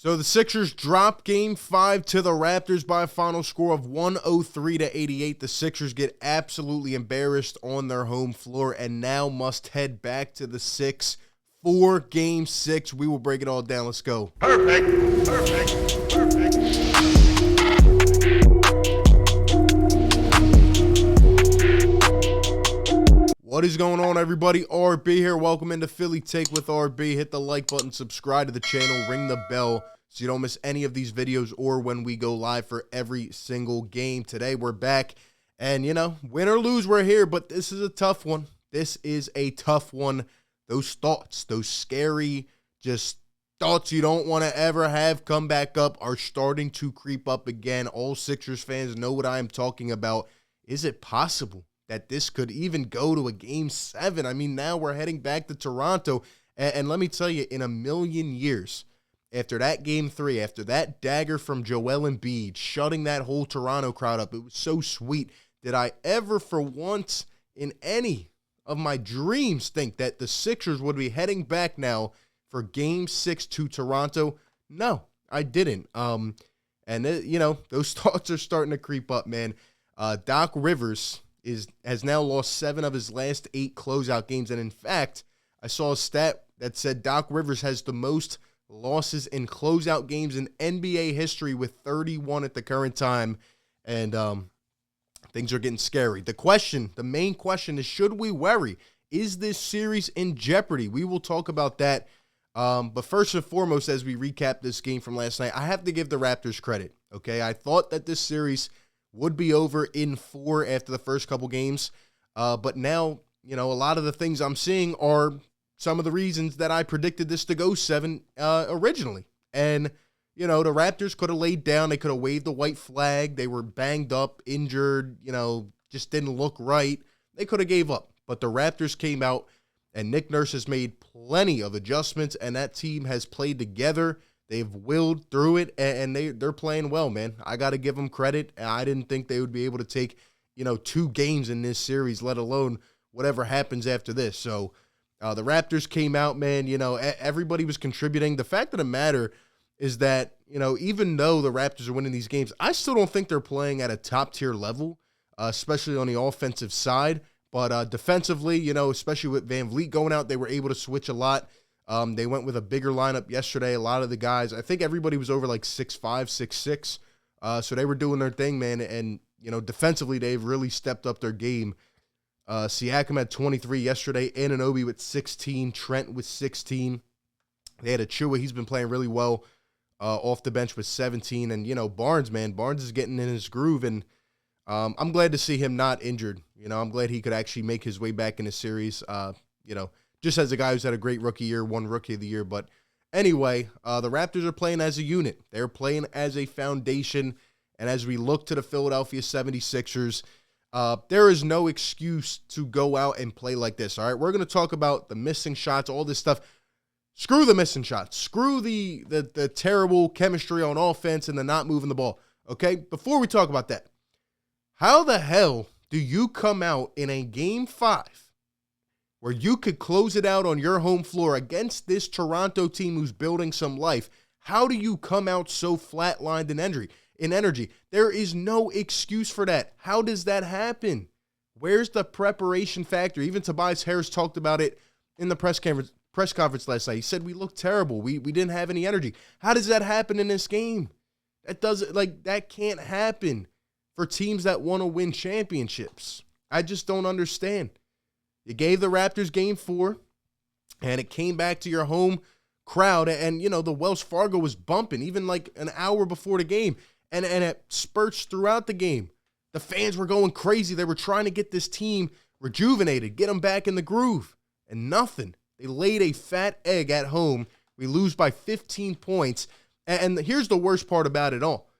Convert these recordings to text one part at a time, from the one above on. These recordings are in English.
So the Sixers drop Game 5 to the Raptors by a final score of 103-88. The Sixers get absolutely embarrassed on their home floor and now must head back to the 6 for Game 6. We will break it all down. Let's go. Perfect. What is going on, everybody? RB here. Welcome into Philly Take with RB. Hit the like button, subscribe to the channel, ring the bell so you don't miss any of these videos or when we go live for every single game. Today, we're back, and, win or lose, we're here, but this is a tough one. This is a tough one. Those thoughts, those scary, just thoughts you don't want to ever have come back up are starting to creep up again. All Sixers fans know what I am talking about. Is it possible that this could even go to a Game 7? I mean, now we're heading back to Toronto, and let me tell you, in a million years, after that Game 3, after that dagger from Joel Embiid, shutting that whole Toronto crowd up, it was so sweet. Did I ever, for once, in any of my dreams, think that the Sixers would be heading back now for Game 6 to Toronto? No, I didn't. Those thoughts are starting to creep up, man. Doc Rivers has now lost 7 of his last 8 closeout games. And in fact, I saw a stat that said Doc Rivers has the most losses in closeout games in NBA history with 31 at the current time. And things are getting scary. The main question is, should we worry? Is this series in jeopardy? We will talk about that. But first and foremost, as we recap this game from last night, I have to give the Raptors credit. Okay, I thought that this series would be over in 4 after the first couple games. But now, a lot of the things I'm seeing are some of the reasons that I predicted this to go 7 originally. And, the Raptors could have laid down. They could have waved the white flag. They were banged up, injured, just didn't look right. They could have gave up. But the Raptors came out, and Nick Nurse has made plenty of adjustments, and that team has played together. They've willed through it, and they're playing well, man. I got to give them credit. I didn't think they would be able to take, 2 games in this series, let alone whatever happens after this. So the Raptors came out, man. Everybody was contributing. The fact of the matter is that, even though the Raptors are winning these games, I still don't think they're playing at a top-tier level, especially on the offensive side. But defensively, especially with Van Vliet going out, they were able to switch a lot. They went with a bigger lineup yesterday. A lot of the guys, I think everybody was over like 6'5", 6'6". So they were doing their thing, man. And, defensively, they've really stepped up their game. Siakam had 23 yesterday. Anunoby with 16. Trent with 16. They had Achua. He's been playing really well off the bench with 17. And, Barnes, man. Barnes is getting in his groove. And I'm glad to see him not injured. I'm glad he could actually make his way back in the series. Just as a guy who's had a great rookie year, won Rookie of the Year. But anyway, the Raptors are playing as a unit. They're playing as a foundation. And as we look to the Philadelphia 76ers, there is no excuse to go out and play like this. All right, we're going to talk about the missing shots, all this stuff. Screw the missing shots. Screw the terrible chemistry on offense and the not moving the ball. Okay, before we talk about that, how the hell do you come out in a Game 5 where you could close it out on your home floor against this Toronto team who's building some life? How do you come out so flatlined in energy? There is no excuse for that. How does that happen? Where's the preparation factor? Even Tobias Harris talked about it in the press conference last night. He said we looked terrible. We didn't have any energy. How does that happen in this game? That can't happen for teams that want to win championships. I just don't understand. You gave the Raptors Game 4, and it came back to your home crowd, and, the Wells Fargo was bumping even like an hour before the game, and it spurts throughout the game. The fans were going crazy. They were trying to get this team rejuvenated, get them back in the groove, and nothing. They laid a fat egg at home. We lose by 15 points, and here's the worst part about it all.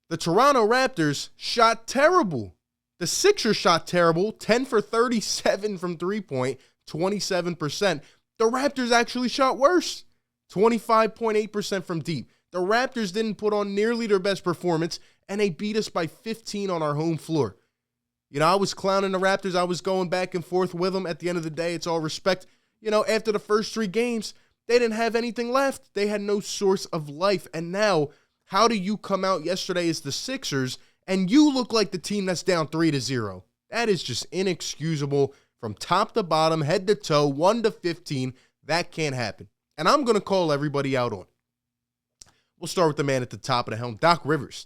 The Toronto Raptors shot terrible. The Sixers shot terrible, 10 for 37 from three-point, 27%. The Raptors actually shot worse, 25.8% from deep. The Raptors didn't put on nearly their best performance, and they beat us by 15 on our home floor. I was clowning the Raptors. I was going back and forth with them. At the end of the day, it's all respect. After the first 3 games, They didn't have anything left. They had no source of life. And now, how do you come out yesterday as the Sixers and you look like the team that's down 3-0? That is just inexcusable from top to bottom, head to toe, 1 to 15. That can't happen. And I'm going to call everybody out on it. We'll start with the man at the top of the helm, Doc Rivers.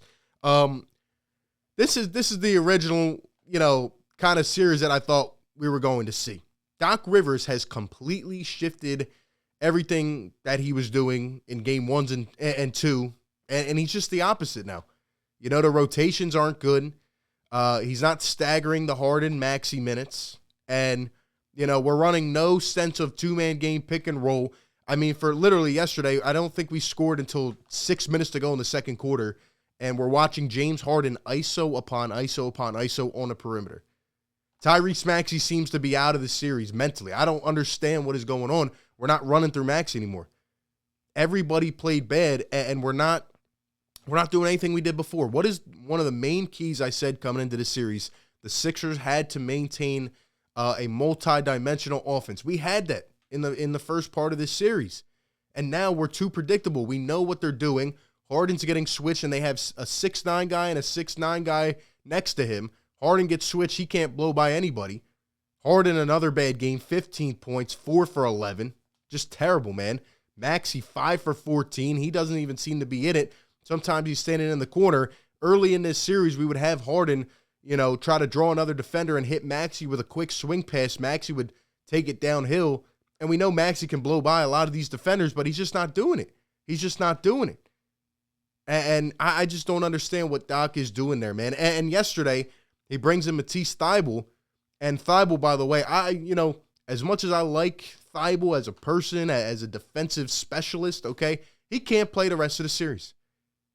This is the original, kind of series that I thought we were going to see. Doc Rivers has completely shifted everything that he was doing in game 1 and 2, and he's just the opposite now. The rotations aren't good. He's not staggering the Harden Maxey minutes, and we're running no sense of two-man game pick and roll. I mean, for literally yesterday, I don't think we scored until 6 minutes to go in the second quarter, and we're watching James Harden ISO upon ISO upon ISO on the perimeter. Tyrese Maxey seems to be out of the series mentally. I don't understand what is going on. We're not running through Maxey anymore. Everybody played bad, and we're not doing anything we did before. What is one of the main keys I said coming into the series? The Sixers had to maintain a multi-dimensional offense. We had that in the first part of this series. And now we're too predictable. We know what they're doing. Harden's getting switched, and they have a 6'9 guy and a 6'9 guy next to him. Harden gets switched. He can't blow by anybody. Harden, another bad game, 15 points, 4 for 11. Just terrible, man. Maxey, 5 for 14. He doesn't even seem to be in it. Sometimes he's standing in the corner. Early in this series, we would have Harden, try to draw another defender and hit Maxey with a quick swing pass. Maxey would take it downhill. And we know Maxey can blow by a lot of these defenders, but he's just not doing it. He's just not doing it. And I just don't understand what Doc is doing there, man. And yesterday, he brings in Matisse Thybulle. And Thybulle, by the way, as much as I like Thybulle as a person, as a defensive specialist, okay, he can't play the rest of the series.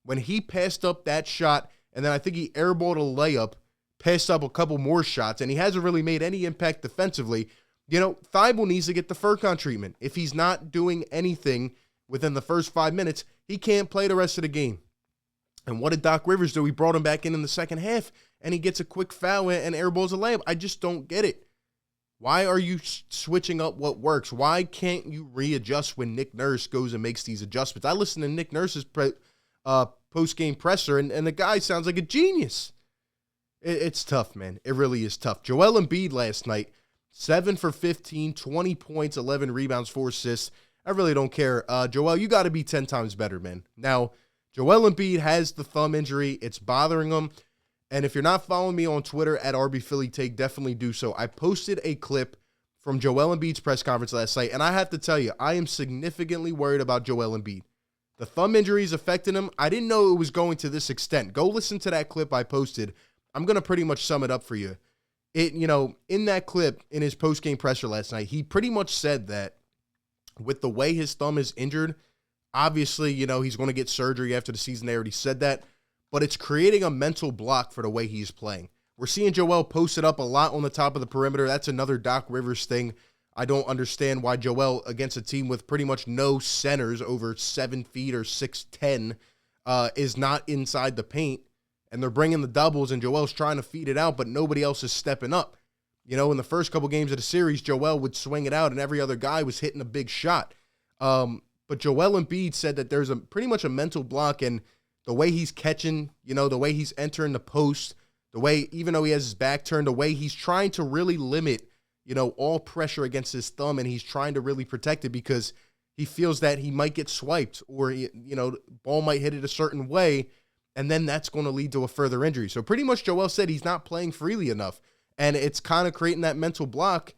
When he passed up that shot, and then I think he airballed a layup, passed up a couple more shots, and he hasn't really made any impact defensively. Thybulle needs to get the Furkan treatment. If he's not doing anything within the first 5 minutes, he can't play the rest of the game. And what did Doc Rivers do? He brought him back in the second half, and he gets a quick foul and airballs a layup. I just don't get it. Why are you switching up what works? Why can't you readjust when Nick Nurse goes and makes these adjustments? I listened to Nick Nurse's post-game presser, and the guy sounds like a genius. It's tough, man. It really is tough. Joel Embiid last night, 7 for 15, 20 points, 11 rebounds, 4 assists. I really don't care. Joel, you got to be 10 times better, man. Now, Joel Embiid has the thumb injury. It's bothering him. And if you're not following me on Twitter at RBPhillyTake, definitely do so. I posted a clip from Joel Embiid's press conference last night, and I have to tell you, I am significantly worried about Joel Embiid. The thumb injury is affecting him. I didn't know it was going to this extent. Go listen to that clip I posted. I'm going to pretty much sum it up for you. In that clip, in his post-game presser last night, he pretty much said that with the way his thumb is injured, obviously, he's going to get surgery after the season. They already said that. But it's creating a mental block for the way he's playing. We're seeing Joel posted up a lot on the top of the perimeter. That's another Doc Rivers thing. I don't understand why Joel, against a team with pretty much no centers over 7 feet or 6'10", is not inside the paint. And they're bringing the doubles, and Joel's trying to feed it out, but nobody else is stepping up. In the first couple games of the series, Joel would swing it out, and every other guy was hitting a big shot. But Joel Embiid said that there's pretty much a mental block, and the way he's catching, the way he's entering the post, the way, even though he has his back turned, the way he's trying to really limit, all pressure against his thumb, and he's trying to really protect it because he feels that he might get swiped or, the ball might hit it a certain way, and then that's going to lead to a further injury. So pretty much Joel said he's not playing freely enough, and it's kind of creating that mental block,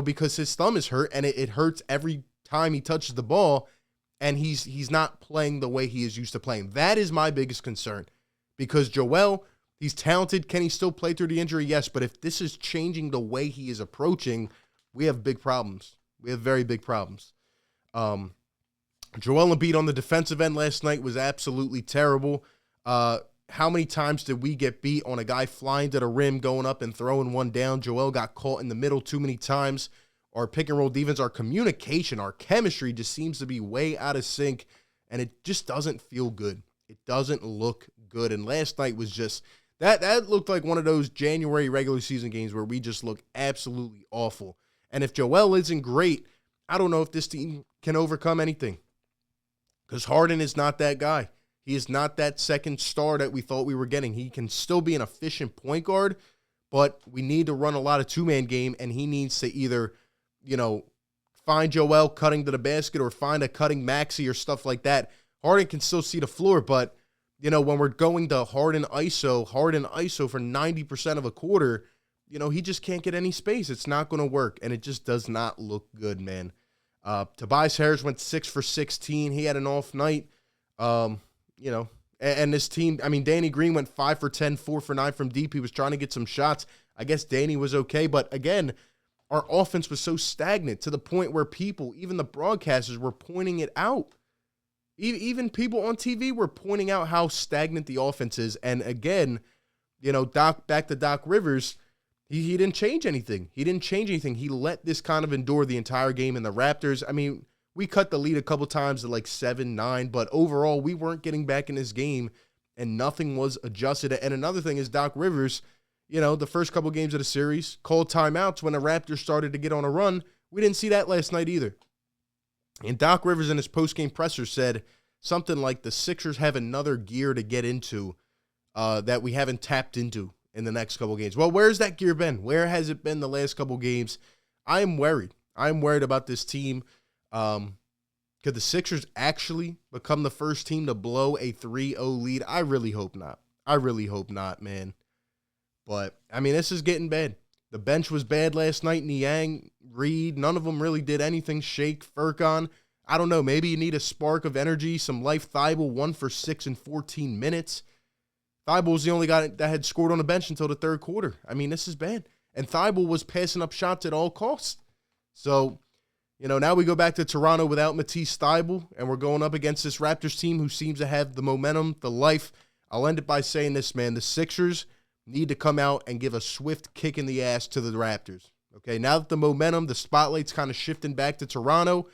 because his thumb is hurt, and it hurts every time he touches the ball, and he's not playing the way he is used to playing. That is my biggest concern, because Joel, he's talented. Can he still play through the injury? Yes, but if this is changing the way he is approaching, we have big problems. We have very big problems. Joel Embiid on the defensive end last night was absolutely terrible. How many times did we get beat on a guy flying to the rim, going up and throwing one down? Joel got caught in the middle too many times. Our pick and roll defense, our communication, our chemistry just seems to be way out of sync, and it just doesn't feel good. It doesn't look good. And last night was just, that looked like one of those January regular season games where we just look absolutely awful. And if Joel isn't great, I don't know if this team can overcome anything. Because Harden is not that guy. He is not that second star that we thought we were getting. He can still be an efficient point guard, but we need to run a lot of two-man game, and he needs to either, find Joel cutting to the basket or find a cutting Maxey or stuff like that. Harden can still see the floor, but, when we're going to Harden ISO for 90% of a quarter, he just can't get any space. It's not going to work, and it just does not look good, man. Tobias Harris went 6 for 16. He had an off night. And this team, Danny Green went 5 for 10, 4 for 9 from deep. He was trying to get some shots. I guess Danny was okay. But again, our offense was so stagnant to the point where people, even the broadcasters, were pointing it out. Even people on TV were pointing out how stagnant the offense is. And again, back to Doc Rivers, he didn't change anything. He let this kind of endure the entire game. And the Raptors, we cut the lead a couple times to like 7-9, but overall, we weren't getting back in this game, and nothing was adjusted. And another thing is Doc Rivers, the first couple games of the series, called timeouts when the Raptors started to get on a run. We didn't see that last night either. And Doc Rivers in his postgame presser said something like the Sixers have another gear to get into that we haven't tapped into in the next couple games. Well, where's that gear been? Where has it been the last couple games? I am worried. I'm worried about this team. Could the Sixers actually become the first team to blow a 3-0 lead? I really hope not, man. But, this is getting bad. The bench was bad last night. Niang, Reed, none of them really did anything. Shake, Furkan. I don't know. Maybe you need a spark of energy, some life. Thibault, 1 for 6 in 14 minutes. Thibault was the only guy that had scored on the bench until the third quarter. This is bad. And Thibault was passing up shots at all costs. So, now we go back to Toronto without Matisse Thybulle, and we're going up against this Raptors team who seems to have the momentum, the life. I'll end it by saying this, man. The Sixers need to come out and give a swift kick in the ass to the Raptors. Okay, now that the momentum, the spotlight's kind of shifting back to Toronto,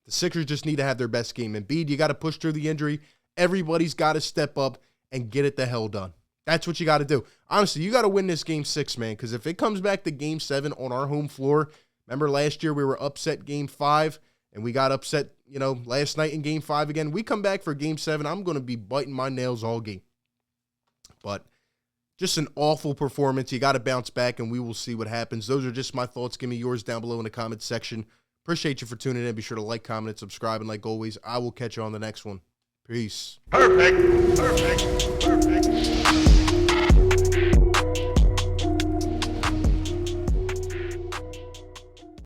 the Sixers just need to have their best game. Embiid, you got to push through the injury. Everybody's got to step up and get it the hell done. That's what you got to do. Honestly, you got to win this Game 6, man, because if it comes back to Game 7 on our home floor, remember last year we were upset Game 5, and we got upset, last night in Game 5 again. We come back for Game 7, I'm going to be biting my nails all game. But just an awful performance. You got to bounce back, and we will see what happens. Those are just my thoughts. Give me yours down below in the comment section. Appreciate you for tuning in. Be sure to like, comment, and subscribe. And like always, I will catch you on the next one. Peace. Perfect.